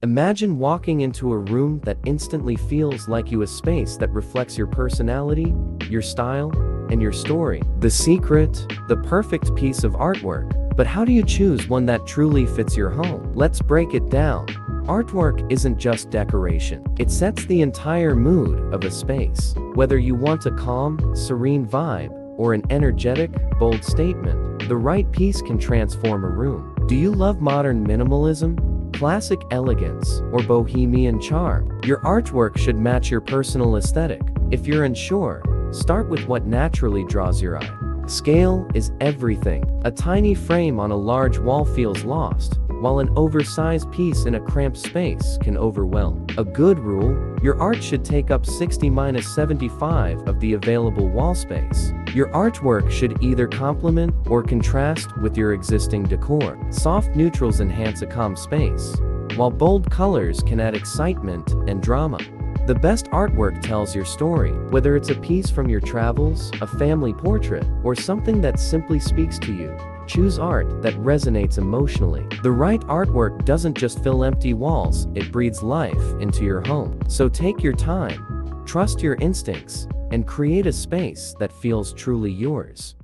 Imagine walking into a room that instantly feels like a space that reflects your personality, your style, and your story. The secret? The perfect piece of artwork. But how do you choose one that truly fits your home? Let's break it down. Artwork isn't just decoration. It sets the entire mood of a space. Whether you want a calm, serene vibe, or an energetic, bold statement, the right piece can transform a room. Do you love modern minimalism, classic elegance, or bohemian charm? Your artwork should match your personal aesthetic. If you're unsure, start with what naturally draws your eye. Scale is everything. A tiny frame on a large wall feels lost, while an oversized piece in a cramped space can overwhelm. A good rule: your art should take up 60–75% of the available wall space. Your artwork should either complement or contrast with your existing decor. Soft neutrals enhance a calm space, while bold colors can add excitement and drama. The best artwork tells your story, whether it's a piece from your travels, a family portrait, or something that simply speaks to you. Choose art that resonates emotionally. The right artwork doesn't just fill empty walls, it breathes life into your home. So take your time, trust your instincts, and create a space that feels truly yours.